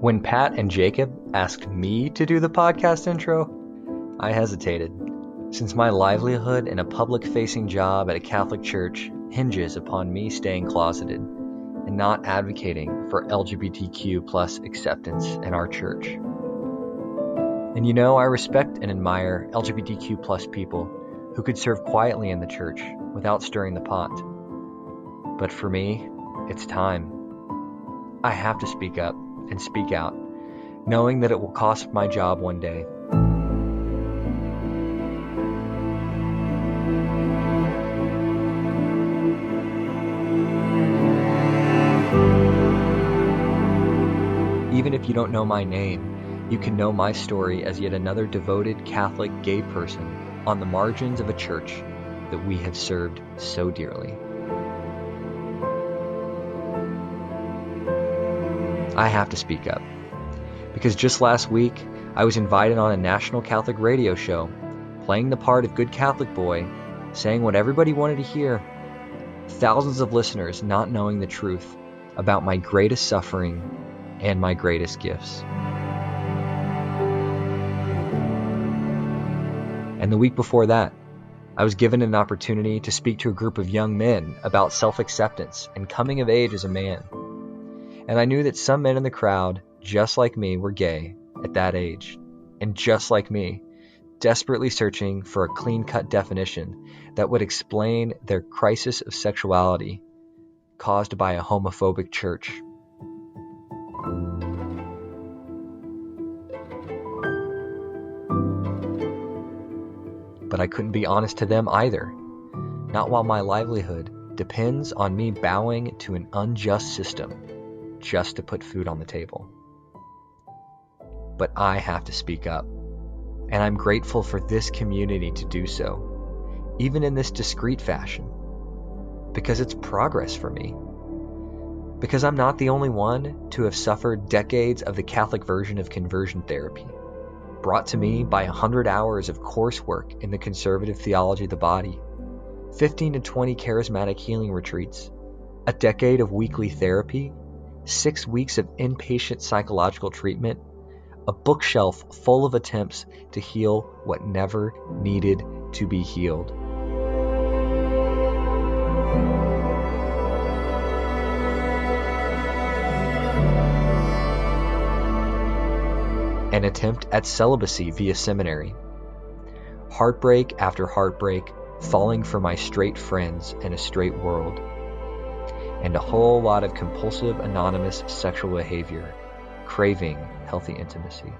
When Pat and Jacob asked me to do the podcast intro, I hesitated, since my livelihood in a public-facing job at a Catholic church hinges upon me staying closeted and not advocating for LGBTQ plus acceptance in our church. And you know, I respect and admire LGBTQ plus people who could serve quietly in the church without stirring the pot. But for me, it's time. I have to speak up and speak out, knowing that it will cost my job one day. Even if you don't know my name, you can know my story as yet another devoted Catholic gay person on the margins of a church that we have served so dearly. I have to speak up, because just last week, I was invited on a national Catholic radio show, playing the part of good Catholic boy, saying what everybody wanted to hear, thousands of listeners not knowing the truth about my greatest suffering and my greatest gifts. And the week before that, I was given an opportunity to speak to a group of young men about self-acceptance and coming of age as a man. And I knew that some men in the crowd, just like me, were gay at that age, and just like me, desperately searching for a clean-cut definition that would explain their crisis of sexuality caused by a homophobic church. But I couldn't be honest to them either, not while my livelihood depends on me bowing to an unjust system just to put food on the table. But I have to speak up, and I'm grateful for this community to do so, even in this discreet fashion, because it's progress for me. Because I'm not the only one to have suffered decades of the Catholic version of conversion therapy, brought to me by 100 hours of coursework in the conservative theology of the body, 15 to 20 charismatic healing retreats, a decade of weekly therapy, 6 weeks of inpatient psychological treatment, a bookshelf full of attempts to heal what never needed to be healed. An attempt at celibacy via seminary. Heartbreak after heartbreak, falling for my straight friends in a straight world. And a whole lot of compulsive anonymous sexual behavior, craving healthy intimacy.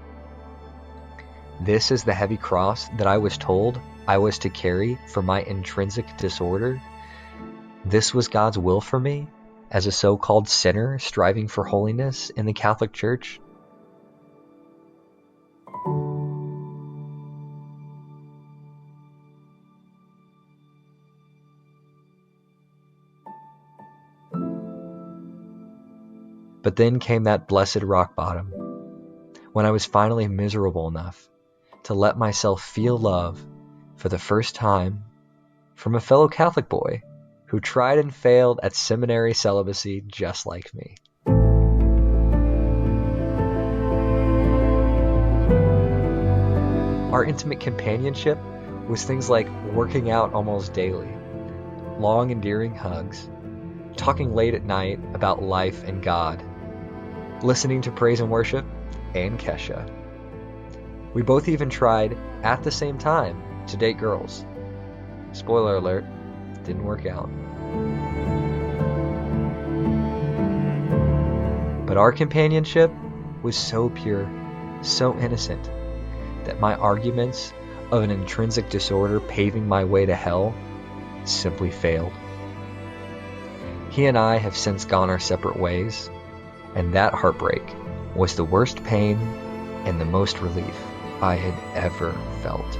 This is the heavy cross that I was told I was to carry for my intrinsic disorder. This was God's will for me as a so-called sinner striving for holiness in the Catholic Church. But then came that blessed rock bottom, when I was finally miserable enough to let myself feel love for the first time from a fellow Catholic boy who tried and failed at seminary celibacy just like me. Our intimate companionship was things like working out almost daily, long endearing hugs, talking late at night about life and God, listening to praise and worship, and Kesha. We both even tried, at the same time, to date girls. Spoiler alert, didn't work out. But our companionship was so pure, so innocent, that my arguments of an intrinsic disorder paving my way to hell simply failed. He and I have since gone our separate ways, and that heartbreak was the worst pain and the most relief I had ever felt.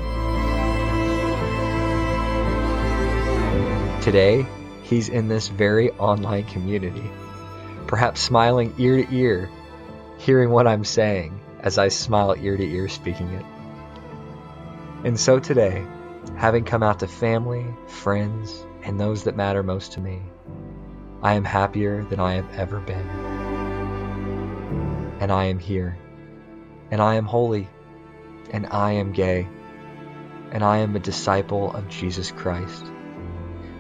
Today, he's in this very online community, perhaps smiling ear to ear, hearing what I'm saying as I smile ear to ear speaking it. And so today, having come out to family, friends, and those that matter most to me, I am happier than I have ever been. and I am here, and I am holy, and I am gay, and I am a disciple of Jesus Christ.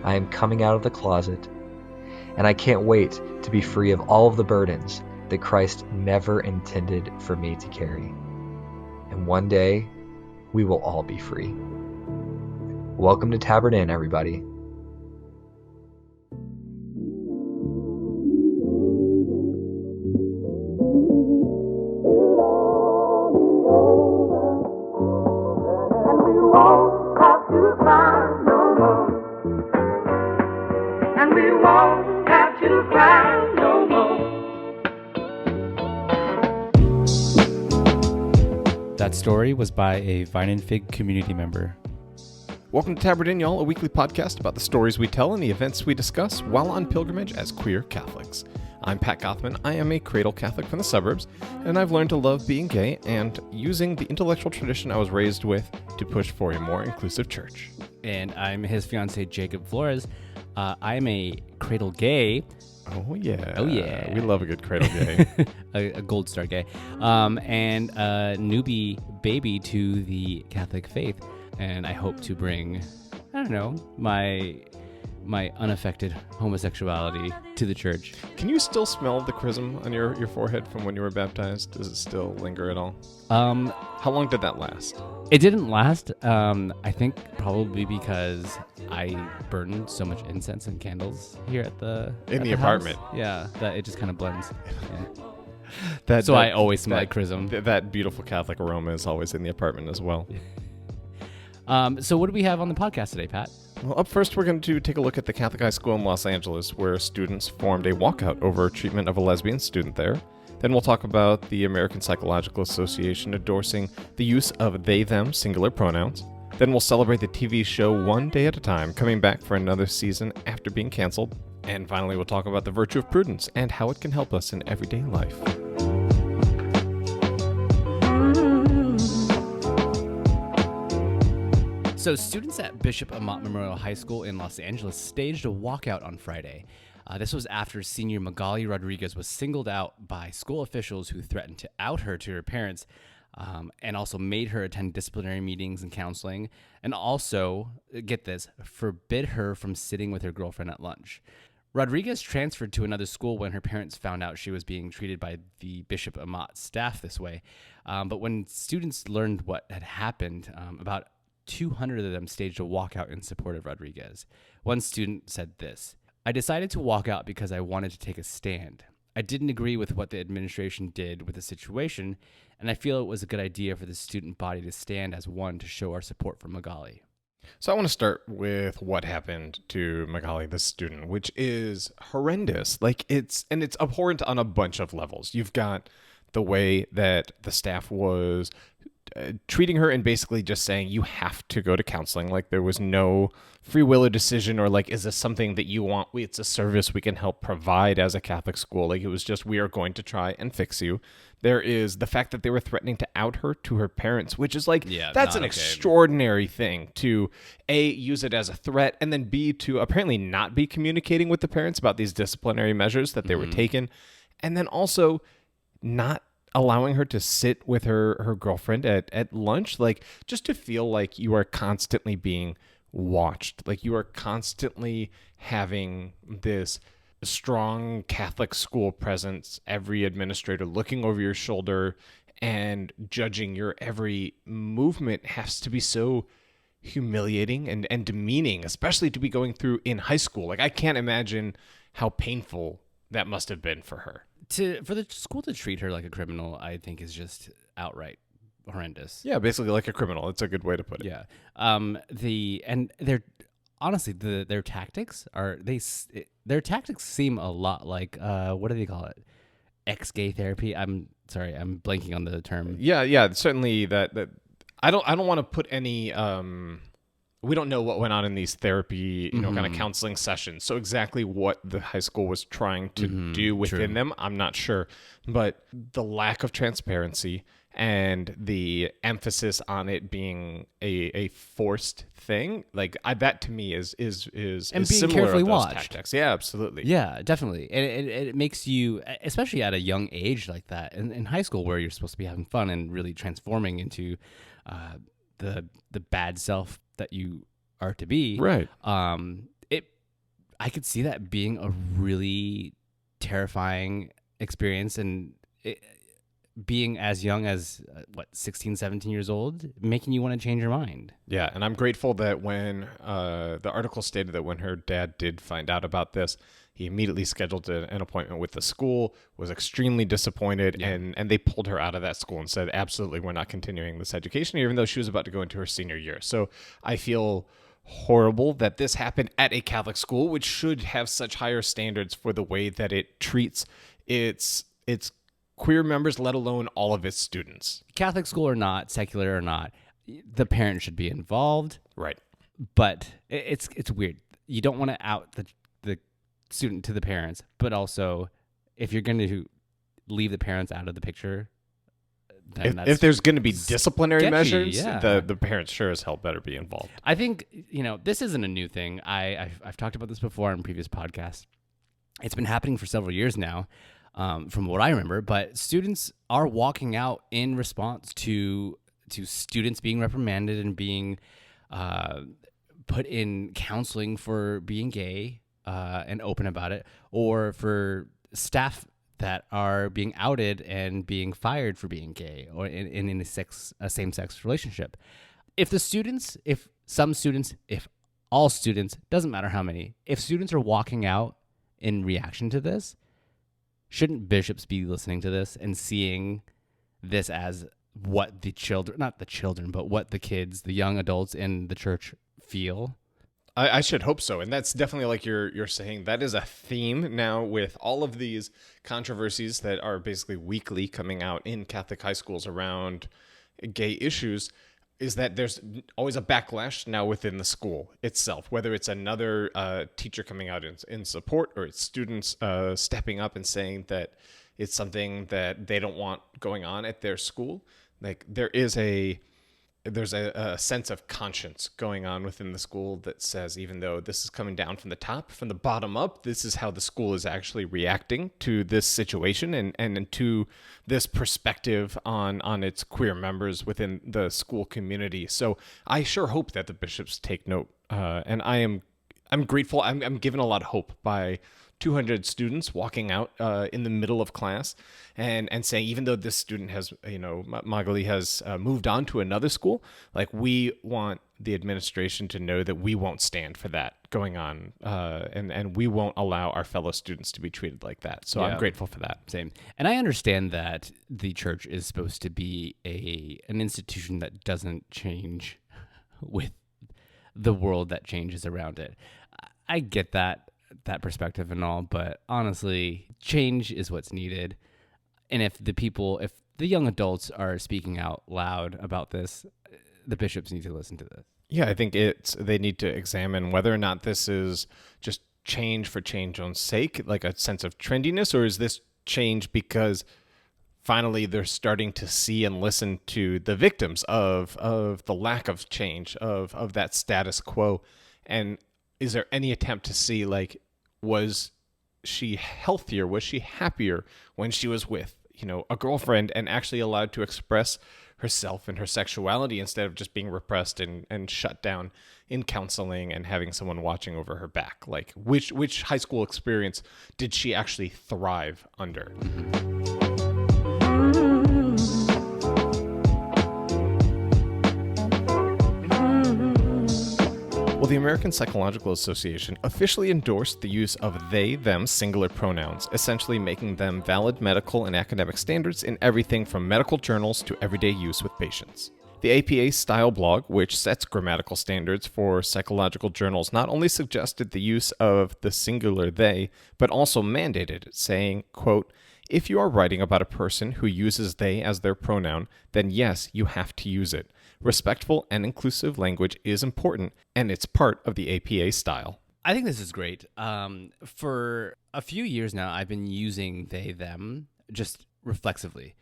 I am coming out of the closet, and I can't wait to be free of all of the burdens that Christ never intended for me to carry. And one day, we will all be free. Welcome to Tabard Inn, everybody. That story was by a Vine and Fig community member. Welcome to Tabard Inn, y'all, a weekly podcast about the stories we tell and the events we discuss while on pilgrimage as queer Catholics. I'm Pat Gothman. I am a cradle Catholic from the suburbs, and I've learned to love being gay and using the intellectual tradition I was raised with to push for a more inclusive church. And I'm his fiancé, Jacob Flores. I'm a cradle gay. Oh, yeah. Oh, yeah. We love a good cradle gay. a gold star gay. And a newbie baby to the Catholic faith. And I hope to bring, I don't know, my unaffected homosexuality to the church. Can you still smell the chrism on your forehead from when you were baptized? Does it still linger at all? How long did that last? It didn't last. I think probably because I burned so much incense and candles here at the apartment. House. Yeah, that it just kind of blends. Yeah. I always smell like chrism. That beautiful Catholic aroma is always in the apartment as well. So what do we have on the podcast today, Pat? Well, up first, we're going to take a look at the Catholic high school in Los Angeles, where students formed a walkout over treatment of a lesbian student there. Then we'll talk about the American Psychological Association endorsing the use of they/them singular pronouns. Then we'll celebrate the TV show One Day at a Time, coming back for another season after being canceled. And finally, we'll talk about the virtue of prudence and how it can help us in everyday life. So students at Bishop Amat Memorial High School in Los Angeles staged a walkout on Friday. This was after senior Magali Rodriguez was singled out by school officials who threatened to out her to her parents, and also made her attend disciplinary meetings and counseling, and also, get this, forbid her from sitting with her girlfriend at lunch. Rodriguez transferred to another school when her parents found out she was being treated by the Bishop Amat staff this way. But when students learned what had happened, about 200 of them staged a walkout in support of Rodriguez. One student said this: "I decided to walk out because I wanted to take a stand. I didn't agree with what the administration did with the situation, and I feel it was a good idea for the student body to stand as one to show our support for Magali." So I want to start with what happened to Magali, the student, which is horrendous. It's abhorrent on a bunch of levels. You've got the way that the staff was treating her and basically just saying you have to go to counseling. Like there was no free will or decision, or like, is this something that you want? It's a service we can help provide as a Catholic school. Like it was just, we are going to try and fix you. There is the fact that they were threatening to out her to her parents, which is like, that's an extraordinary thing to A, use it as a threat, and then B, to apparently not be communicating with the parents about these disciplinary measures that they were taking. And then also not allowing her to sit with her girlfriend at lunch, like just to feel like you are constantly being watched, like you are constantly having this strong Catholic school presence, every administrator looking over your shoulder and judging your every movement has to be so humiliating and demeaning, especially to be going through in high school. Like I can't imagine how painful that must have been for her. For the school to treat her like a criminal, I think is just outright horrendous. Yeah, basically like a criminal. It's a good way to put it. Yeah. Their tactics their tactics seem a lot like what do they call it? Ex-gay therapy. I'm sorry, I'm blanking on the term. Yeah, certainly that I don't want to put any we don't know what went on in these therapy, kind of counseling sessions. So exactly what the high school was trying to do within them, I'm not sure. But the lack of transparency and the emphasis on it being a forced thing, like that to me is And is being similar carefully of those watched. tactics. Yeah, absolutely. Yeah, definitely. And it makes you, especially at a young age like that, in high school where you're supposed to be having fun and really transforming into the bad self that you are to be. Right. I could see that being a really terrifying experience, and being as young as 16, 17 years old, making you want to change your mind. Yeah, and I'm grateful that when the article stated that when her dad did find out about this, he immediately scheduled an appointment with the school, was extremely disappointed, and they pulled her out of that school and said, absolutely, we're not continuing this education, even though she was about to go into her senior year. So I feel horrible that this happened at a Catholic school, which should have such higher standards for the way that it treats its queer members, let alone all of its students. Catholic school or not, secular or not, the parent should be involved. Right. But it's weird. You don't want to out the student to the parents, but also if you're going to leave the parents out of the picture, then if there's going to be disciplinary sketchy, measures, yeah. the parents sure as hell better be involved. I think, this isn't a new thing. I've talked about this before in previous podcasts. It's been happening for several years now, from what I remember, but students are walking out in response to students being reprimanded and being put in counseling for being gay and open about it, or for staff that are being outed and being fired for being gay or in a same-sex relationship. If some students, if all students, doesn't matter how many, if students are walking out in reaction to this, shouldn't bishops be listening to this and seeing this as what the children, not the children, but what the kids, the young adults in the church feel? I should hope so. And that's definitely, like you're saying, that is a theme now with all of these controversies that are basically weekly coming out in Catholic high schools around gay issues, is that there's always a backlash now within the school itself, whether it's another teacher coming out in support, or it's students stepping up and saying that it's something that they don't want going on at their school. Like there's a sense of conscience going on within the school that says, even though this is coming down from the top, from the bottom up, this is how the school is actually reacting to this situation and to this perspective on its queer members within the school community. So I sure hope that the bishops take note. And I'm grateful. I'm given a lot of hope by 200 students walking out in the middle of class and saying, even though this student has, Magali has moved on to another school, like, we want the administration to know that we won't stand for that going on, and we won't allow our fellow students to be treated like that. So I'm grateful for that. Same. And I understand that the church is supposed to be an institution that doesn't change with the world that changes around it. I get that perspective and all, but honestly, change is what's needed. And if the young adults are speaking out loud about this, the bishops need to listen to this. Yeah, I think they need to examine whether or not this is just change for change's own sake, like a sense of trendiness, or is this change because finally they're starting to see and listen to the victims of the lack of change, of that status quo. And is there any attempt to see, like, was she healthier? Was she happier when she was with, a girlfriend and actually allowed to express herself and her sexuality instead of just being repressed and shut down in counseling and having someone watching over her back? Like, which high school experience did she actually thrive under? Well, the American Psychological Association officially endorsed the use of they, them singular pronouns, essentially making them valid medical and academic standards in everything from medical journals to everyday use with patients. The APA Style blog, which sets grammatical standards for psychological journals, not only suggested the use of the singular they, but also mandated it, saying, quote, "If you are writing about a person who uses they as their pronoun, then yes, you have to use it. Respectful and inclusive language is important, and it's part of the APA style." I think this is great. For a few years now, I've been using they, them just reflexively.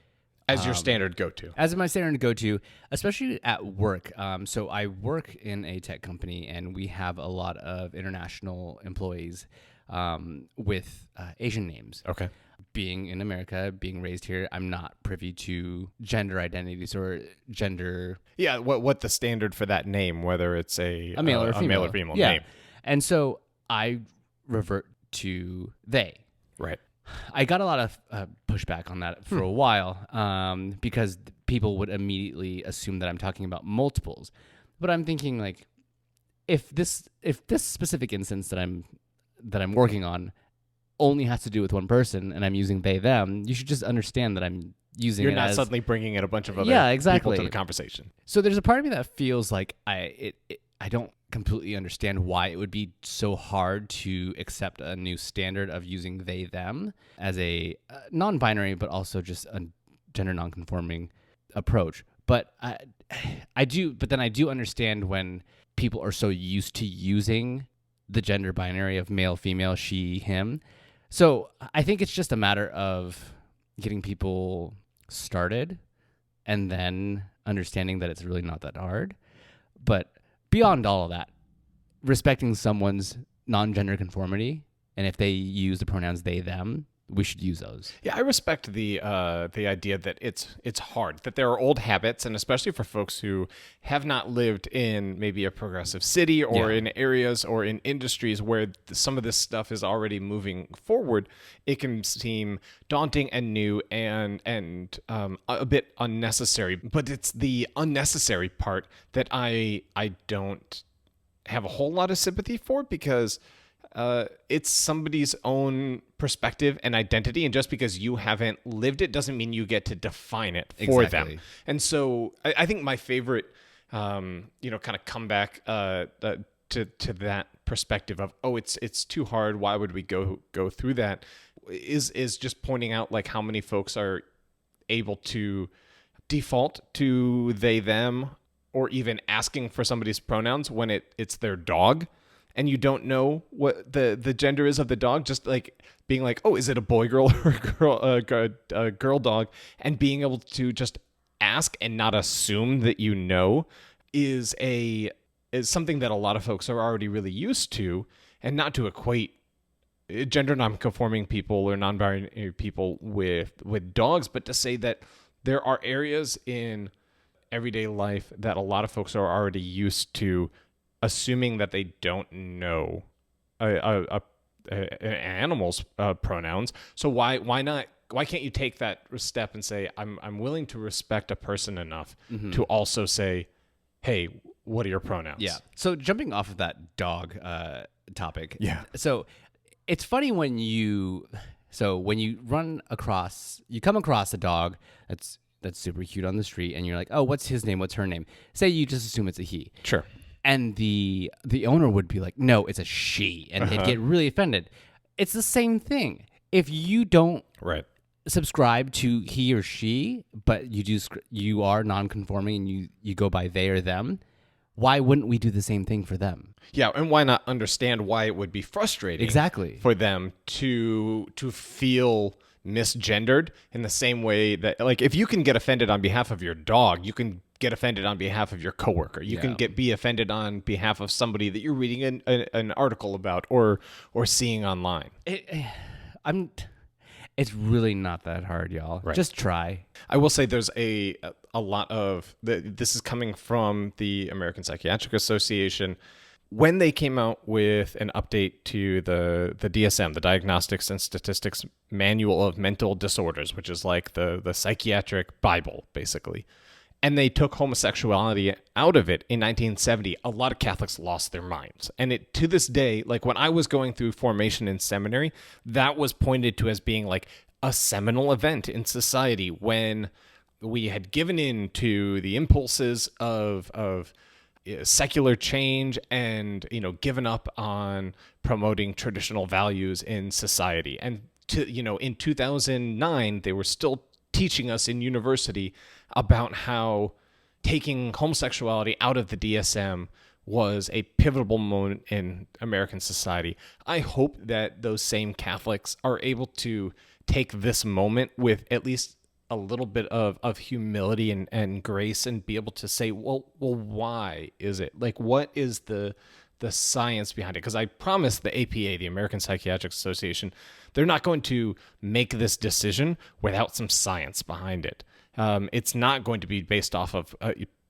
As your standard go-to. As my standard go-to, especially at work. So I work in a tech company, and we have a lot of international employees with Asian names. Okay. Being in America, being raised here, I'm not privy to gender identities or gender. Yeah, what the standard for that name, whether it's a male or female, name. And so I revert to they. Right. I got a lot of pushback on that for a while because people would immediately assume that I'm talking about multiples. But I'm thinking, like, if this specific instance that I'm working on only has to do with one person and I'm using they them, you should just understand that I'm using You're it not as, suddenly bringing in a bunch of other people to the conversation. So there's a part of me that feels like I don't completely understand why it would be so hard to accept a new standard of using they them as a non-binary but also just a gender non-conforming approach. But I do understand when people are so used to using the gender binary of male, female, she, him. So I think it's just a matter of getting people started and then understanding that it's really not that hard. But beyond all of that, respecting someone's non-gender conformity, and if they use the pronouns they, them, we should use those. Yeah, I respect the idea that it's hard, that there are old habits, and especially for folks who have not lived in maybe a progressive city or in areas or in industries where some of this stuff is already moving forward, it can seem daunting and new and a bit unnecessary. But it's the unnecessary part that I don't have a whole lot of sympathy for, because it's somebody's own perspective and identity, and just because you haven't lived it doesn't mean you get to define it for them. And so I think my favorite, kind of comeback to that perspective of, oh, it's too hard, why would we go through that, is just pointing out like how many folks are able to default to they them, or even asking for somebody's pronouns when it's their dog, and you don't know what the gender is of the dog, just like being like, oh, is it a boy girl or a girl dog, and being able to just ask and not assume that you know is something that a lot of folks are already really used to, and not to equate gender non-conforming people or non-binary people with dogs, but to say that there are areas in everyday life that a lot of folks are already used to assuming that they don't know an animal's pronouns. So why can't you take that step and say, I'm willing to respect a person enough to also say, hey, what are your pronouns? Yeah. So jumping off of that dog topic. Yeah. So it's funny when you come across a dog that's super cute on the street, and you're like, oh, what's his name? What's her name? Say you just assume it's a he. Sure. And the owner would be like, no, it's a she. And they'd get really offended. It's the same thing. If you don't subscribe to he or she, but you are non-conforming and you go by they or them, why wouldn't we do the same thing for them? Yeah, and why not understand why it would be frustrating for them to feel misgendered in the same way that, like, if you can get offended on behalf of your dog, you can get offended on behalf of your coworker. You can be offended on behalf of somebody that you're reading an article about or seeing online. It's really not that hard, y'all. Right. Just try. I will say there's a lot of this is coming from the American Psychiatric Association. When they came out with an update to the DSM, the Diagnostics and Statistics Manual of Mental Disorders, which is like the psychiatric Bible, basically, and they took homosexuality out of it in 1970, a lot of Catholics lost their minds. And it, to this day, like when I was going through formation in seminary, that was pointed to as being like a seminal event in society when we had given in to the impulses of secular change and, given up on promoting traditional values in society. And in 2009, they were still teaching us in university about how taking homosexuality out of the DSM was a pivotal moment in American society. I hope that those same Catholics are able to take this moment with at least a little bit of humility and grace and be able to say, well, why is it? Like, what is the science behind it? Because I promise the APA, the American Psychiatric Association, they're not going to make this decision without some science behind it. It's not going to be based off of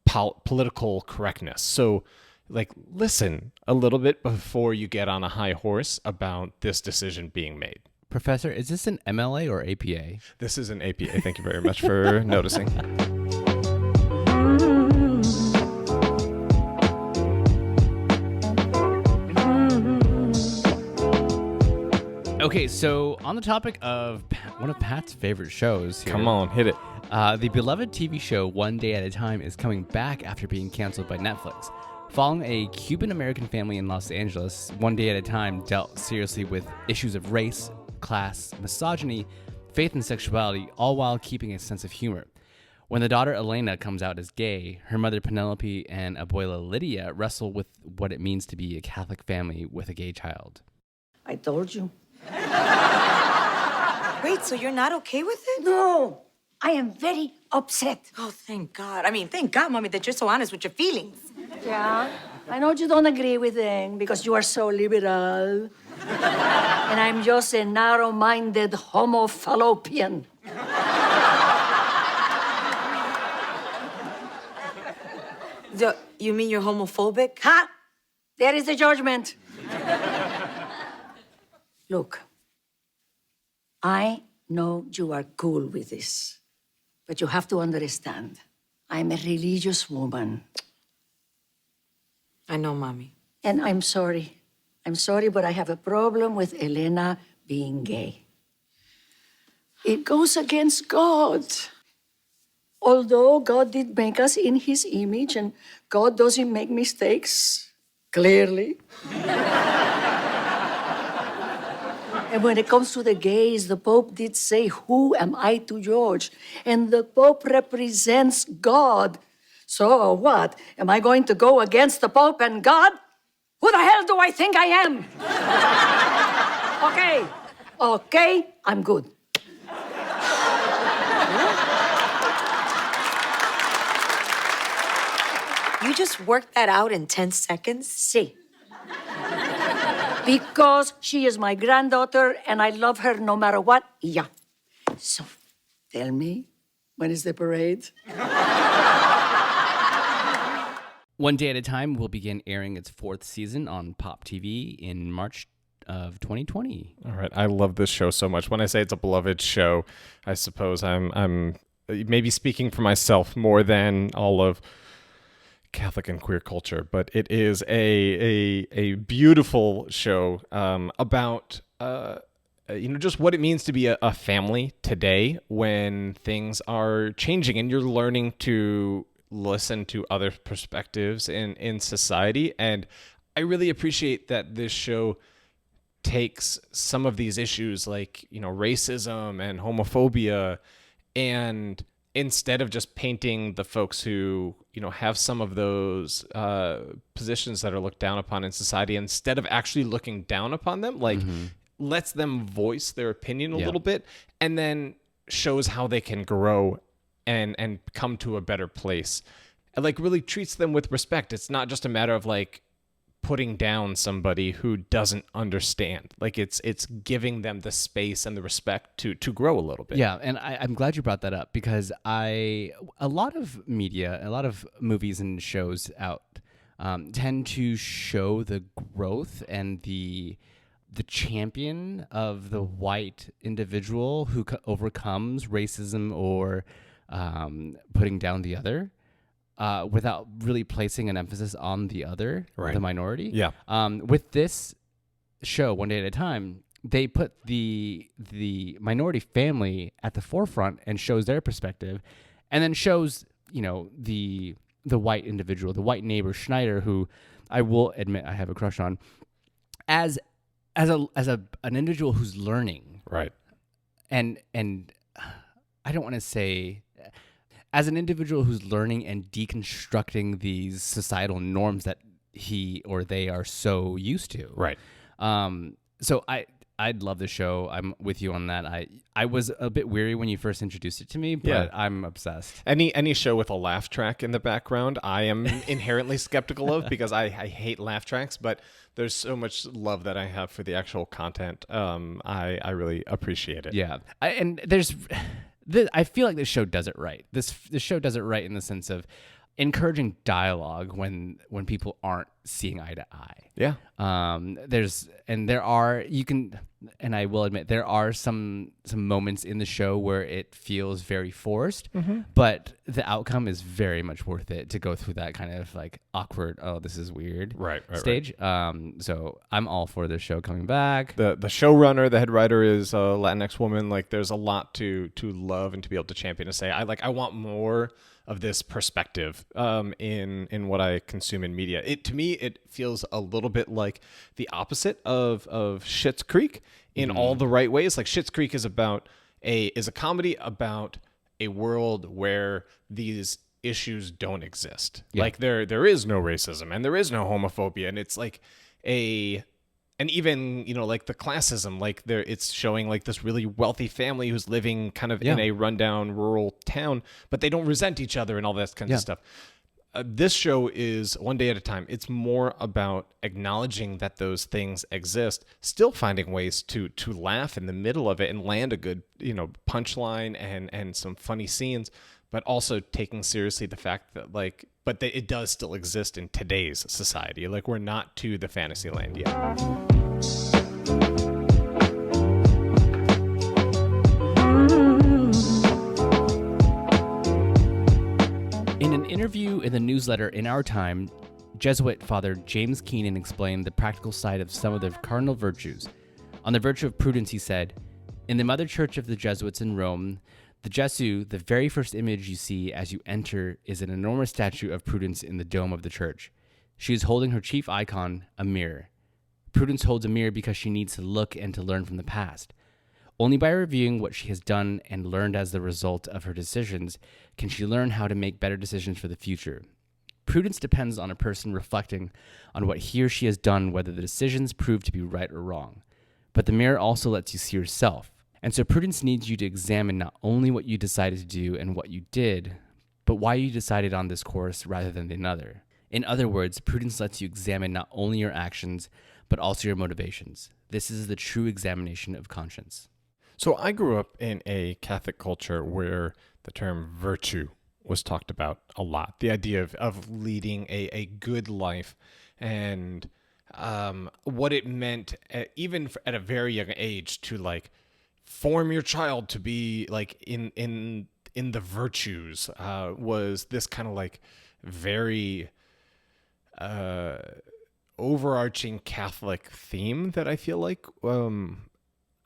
political correctness. So, like, listen a little bit before you get on a high horse about this decision being made. Professor, is this an MLA or APA? This is an APA. Thank you very much for noticing. Okay, so on the topic of one of Pat's favorite shows here. Come on, hit it. The beloved TV show One Day at a Time is coming back after being canceled by Netflix. Following a Cuban-American family in Los Angeles, One Day at a Time dealt seriously with issues of race, class, misogyny, faith, and sexuality, all while keeping a sense of humor. When the daughter Elena comes out as gay, her mother Penelope and abuela Lydia wrestle with what it means to be a Catholic family with a gay child. I told you. Wait, so you're not okay with it? No, I am very upset. Oh, thank God. I mean, thank God, Mommy, that you're so honest with your feelings. Yeah, I know you don't agree with them because you are so liberal. And I'm just a narrow-minded homo fallopian. You mean you're homophobic? Ha! There is the judgment. Look, I know you are cool with this, but you have to understand, I'm a religious woman. I know, Mommy. And I'm sorry. I'm sorry, but I have a problem with Elena being gay. It goes against God. Although God did make us in his image and God doesn't make mistakes, clearly. And when it comes to the gays, the Pope did say, "Who am I to judge?" And the Pope represents God. So what? Am I going to go against the Pope and God? Who the hell do I think I am? Okay, I'm good. You just worked that out in 10 seconds? See. Because she is my granddaughter and I love her no matter what. Yeah. So, tell me, when is the parade? One Day at a Time will begin airing its 4th season on Pop TV in March of 2020. All right, I love this show so much. When I say it's a beloved show, I suppose I'm maybe speaking for myself more than all of Catholic and queer culture, but it is a beautiful show about just what it means to be a family today when things are changing and you're learning to listen to other perspectives in society. And I really appreciate that this show takes some of these issues like racism and homophobia, and instead of just painting the folks who have some of those positions that are looked down upon in society, instead of actually looking down upon them, like lets them voice their opinion a little bit, and then shows how they can grow and come to a better place, and like really treats them with respect. It's not just a matter of like putting down somebody who doesn't understand. Like it's giving them the space and the respect to grow a little bit. Yeah, and I'm glad you brought that up because a lot of media, a lot of movies and shows out tend to show the growth and the champion of the white individual who overcomes racism or putting down the other. Without really placing an emphasis on the other, right, the minority. Yeah. With this show, One Day at a Time, they put the minority family at the forefront and shows their perspective, and then shows the white individual, the white neighbor Schneider, who I will admit I have a crush on, as an individual who's learning, right, and I don't want to say. As an individual who's learning and deconstructing these societal norms that he or they are so used to. Right. So love the show. I'm with you on that. I was a bit weary when you first introduced it to me, but I'm obsessed. Any show with a laugh track in the background, I am inherently skeptical of because I hate laugh tracks. But there's so much love that I have for the actual content. I really appreciate it. Yeah, I feel like this show does it right. This show does it right in the sense of encouraging dialogue when people aren't seeing eye to eye. Yeah. And I will admit there are some moments in the show where it feels very forced, but the outcome is very much worth it to go through that kind of like awkward, oh, this is weird stage. So I'm all for this show coming back. The showrunner, the head writer is a Latinx woman. Like there's a lot to love and to be able to champion, to say, I want more of this perspective in what I consume in media. To me, it feels a little bit like the opposite of Schitt's Creek in all the right ways. Like Schitt's Creek is a comedy about a world where these issues don't exist. Yeah. Like there is no racism and there is no homophobia, and it's like and even, like the classism, like it's showing like this really wealthy family who's living kind of in a rundown rural town, but they don't resent each other and all that kind of stuff. This show is one day at a time. It's more about acknowledging that those things exist, still finding ways to laugh in the middle of it and land a good, punchline and some funny scenes, but also taking seriously the fact that it does still exist in today's society. Like we're not to the fantasy land yet. In an interview in the newsletter In Our Time, Jesuit Father James Keenan explained the practical side of some of the cardinal virtues. On the virtue of prudence, he said, "In the mother church of the Jesuits in Rome, the Jesu, the very first image you see as you enter, is an enormous statue of Prudence in the dome of the church. She is holding her chief icon, a mirror. Prudence holds a mirror because she needs to look and to learn from the past. Only by reviewing what she has done and learned as the result of her decisions can she learn how to make better decisions for the future. Prudence depends on a person reflecting on what he or she has done, whether the decisions prove to be right or wrong. But the mirror also lets you see yourself. And so prudence needs you to examine not only what you decided to do and what you did, but why you decided on this course rather than another. In other words, prudence lets you examine not only your actions, but also your motivations. This is the true examination of conscience." So I grew up in a Catholic culture where the term virtue was talked about a lot. The idea of leading a good life and what it meant, even at a very young age, to like form your child to be like in the virtues, was this kind of like very overarching Catholic theme that I feel like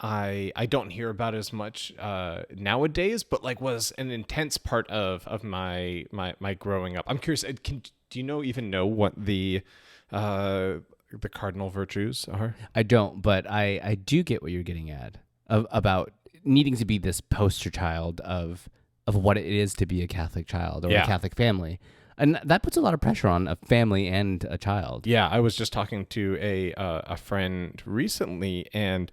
I don't hear about as much nowadays, but like was an intense part of my growing up. I'm curious, do you even know what the cardinal virtues are? I don't, but I do get what you're getting at about needing to be this poster child of what it is to be a Catholic child or a Catholic family. And that puts a lot of pressure on a family and a child. Yeah, I was just talking to a friend recently, and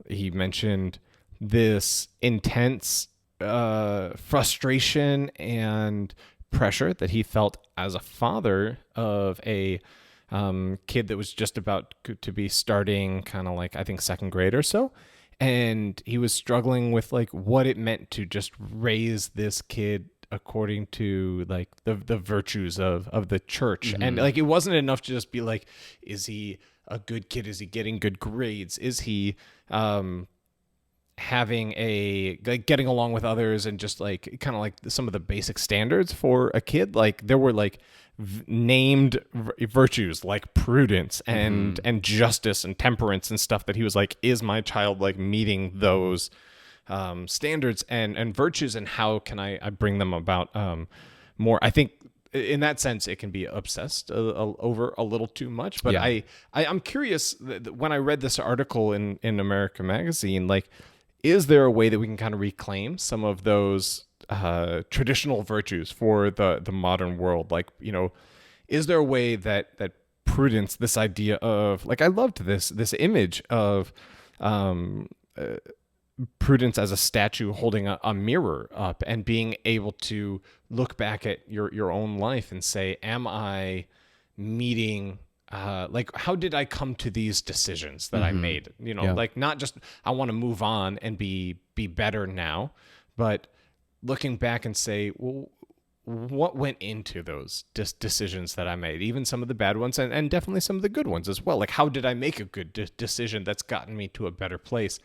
he mentioned this intense frustration and pressure that he felt as a father of a kid that was just about to be starting kind of like, I think, second grade or so. And he was struggling with like what it meant to just raise this kid according to like the virtues of the church. Mm-hmm. And like it wasn't enough to just be like, is he a good kid? Is he getting good grades? Is he having getting along with others and just like kind of like some of the basic standards for a kid? Like there were like named virtues like prudence and justice and temperance and stuff that he was like, is my child like meeting those standards and virtues, and how can I bring them about more? I think in that sense it can be obsessed over a little too much, but yeah. I'm curious when I read this article in America Magazine, like, is there a way that we can kind of reclaim some of those traditional virtues for the modern world? Like, you know, is there a way that prudence, this idea of like, I loved this image of Prudence as a statue holding a mirror up and being able to look back at your own life and say, am I meeting, like, how did I come to these decisions that I made? You know, like, not just, I want to move on and be better now, but looking back and say, well, what went into those decisions that I made, even some of the bad ones and definitely some of the good ones as well. Like, how did I make a good decision that's gotten me to a better place?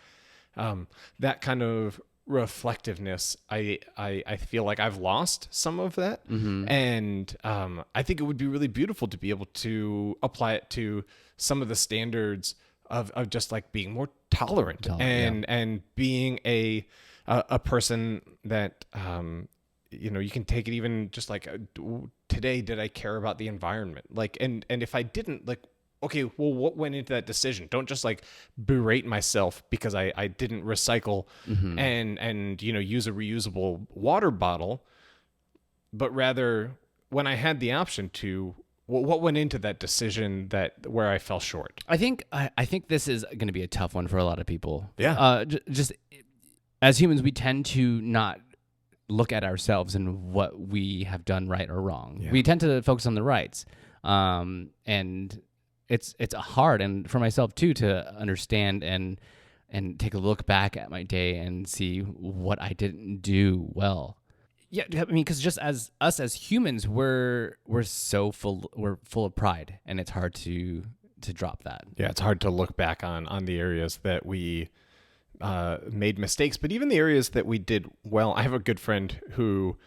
That kind of reflectiveness, I feel like I've lost some of that. And I think it would be really beautiful to be able to apply it to some of the standards of just like being more tolerant and being a person that, you know, you can take it even just like, today, did I care about the environment? Like, and if I didn't, like, okay, well, what went into that decision? Don't just like berate myself because I didn't recycle and, you know, use a reusable water bottle, but rather when I had the option to, what went into that decision where I fell short? I think this is going to be a tough one for a lot of people. Yeah. Just as humans, we tend to not look at ourselves and what we have done right or wrong. Yeah. We tend to focus on the rights. And it's hard, and for myself too, to understand and take a look back at my day and see what I didn't do well. Yeah, I mean, because just as us as humans, we're full of pride, and it's hard to drop that. Yeah, it's hard to look back on the areas that we made mistakes, but even the areas that we did well. I have a good friend who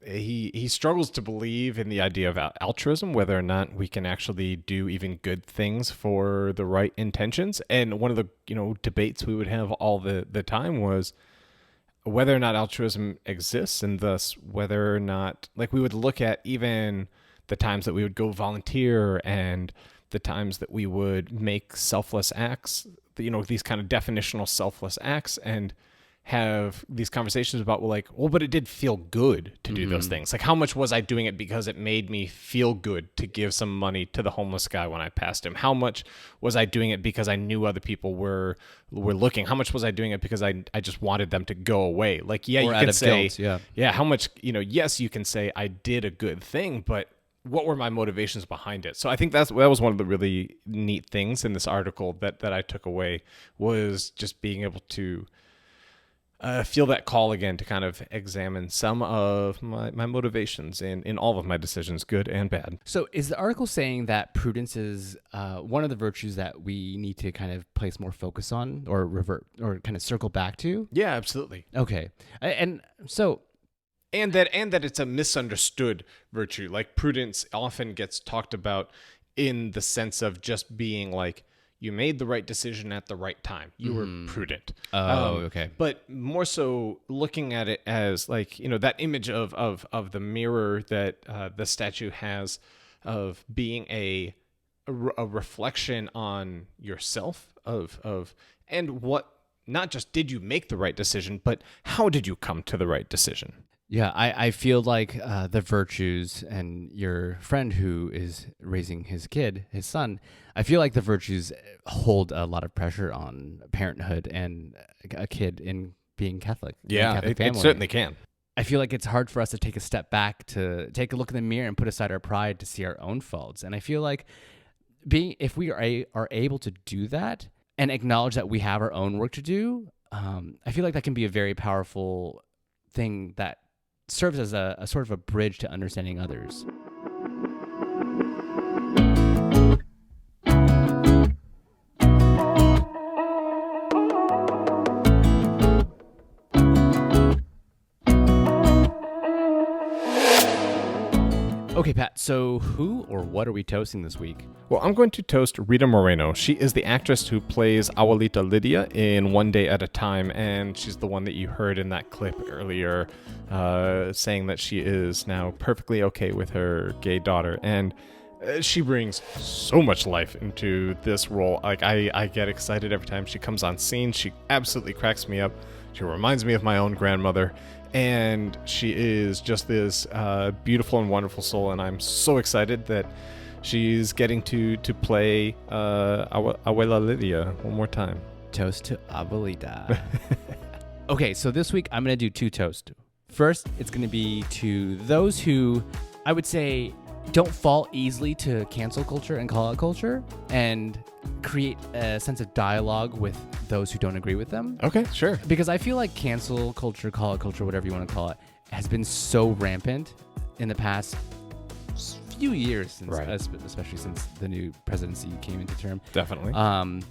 he struggles to believe in the idea of altruism, whether or not we can actually do even good things for the right intentions. And one of the, you know, debates we would have all the time was whether or not altruism exists, and thus whether or not, like, we would look at even the times that we would go volunteer and the times that we would make selfless acts, you know, these kind of definitional selfless acts, and have these conversations about, well, like, well, but it did feel good to do those things. Like, how much was I doing it because it made me feel good to give some money to the homeless guy when I passed him? How much was I doing it because I knew other people were looking? How much was I doing it because I just wanted them to go away? Like, yeah, or you can say, guilt, how much, you know, yes, you can say I did a good thing, but what were my motivations behind it? So I think that was one of the really neat things in this article that I took away, was just being able to feel that call again to kind of examine some of my motivations in all of my decisions, good and bad. So is the article saying that prudence is one of the virtues that we need to kind of place more focus on, or revert, or kind of circle back to? Yeah, absolutely. Okay. And so... And that it's a misunderstood virtue. Like, prudence often gets talked about in the sense of just being like, you made the right decision at the right time. You were prudent. Okay. But more so looking at it as, like, you know, that image of the mirror that the statue has, of being a reflection on yourself and what, not just did you make the right decision, but how did you come to the right decision? Yeah, I feel like the virtues, and your friend who is raising his son, I feel like the virtues hold a lot of pressure on parenthood and a kid in being Catholic. Yeah, it certainly can. I feel like it's hard for us to take a step back, to take a look in the mirror and put aside our pride to see our own faults. And I feel like if we are able to do that and acknowledge that we have our own work to do, I feel like that can be a very powerful thing that serves as a sort of a bridge to understanding others. Okay, Pat, so who or what are we toasting this week? Well, I'm going to toast Rita Moreno. She is the actress who plays Abuelita Lydia in One Day at a Time, and she's the one that you heard in that clip earlier saying that she is now perfectly okay with her gay daughter. And she brings so much life into this role. Like, I get excited every time she comes on scene. She absolutely cracks me up. She reminds me of my own grandmother. And she is just this beautiful and wonderful soul, and I'm so excited that she's getting to play Abuela Lydia one more time. Toast to Abuelita. Okay, so this week I'm going to do 2 toasts. First, it's going to be to those who, I would say, don't fall easily to cancel culture and call out culture and create a sense of dialogue with those who don't agree with them. Okay, sure. Because I feel like cancel culture, call out culture, whatever you want to call it, has been so rampant in the past few years, since, Right. especially since the new presidency came into term. Definitely. And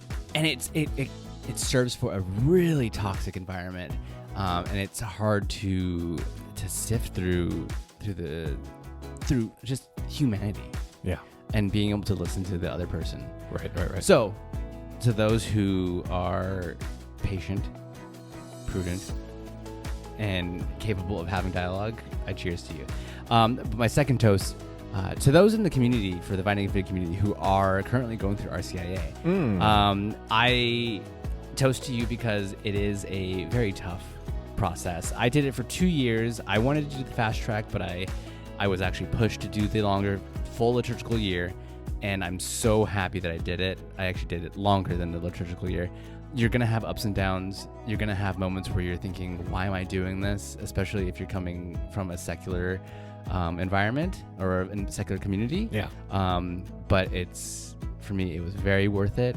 it serves for a really toxic environment, and it's hard to sift through just humanity. Yeah. And being able to listen to the other person. Right. So, to those who are patient, prudent, and capable of having dialogue, I cheers to you. But my second toast, to those in the community, for the Vine Fig community, who are currently going through RCIA, I toast to you because it is a very tough process. I did it for 2 years. I wanted to do the fast track, but I was actually pushed to do the longer full liturgical year, and I'm so happy that I did it. I actually did it longer than the liturgical year. You're going to have ups and downs. You're going to have moments where you're thinking, why am I doing this? Especially if you're coming from a secular environment or a secular community. Yeah. But for me, it was very worth it.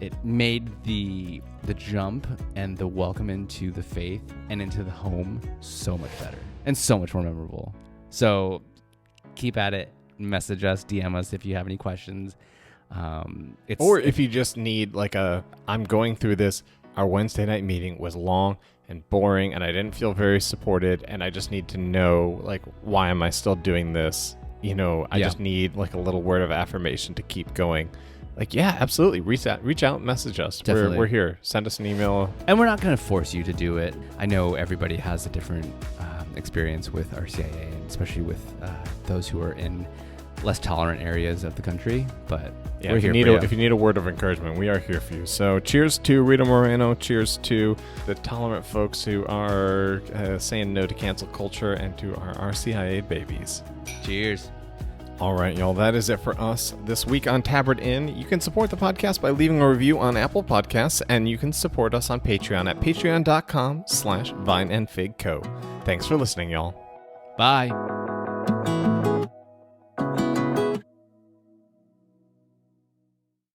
It made the jump and the welcome into the faith and into the home so much better and so much more memorable. So keep at it. Message us, DM us if you have any questions. Or if you just need I'm going through this. Our Wednesday night meeting was long and boring, and I didn't feel very supported, and I just need to know, why am I still doing this? I just need a little word of affirmation to keep going. Yeah, absolutely. Reach out, message us. Definitely. We're here. Send us an email. And we're not going to force you to do it. I know everybody has a different experience with RCIA, and especially with those who are in less tolerant areas of the country. But yeah, we're if you need a word of encouragement, we are here for you. So cheers to Rita Moreno. Cheers to the tolerant folks who are saying no to cancel culture, and to our RCIA babies. Cheers. All right, y'all, that is it for us this week on Tabard Inn. You can support the podcast by leaving a review on Apple Podcasts, and you can support us on Patreon at patreon.com/vineandfigco. Thanks for listening, y'all. Bye.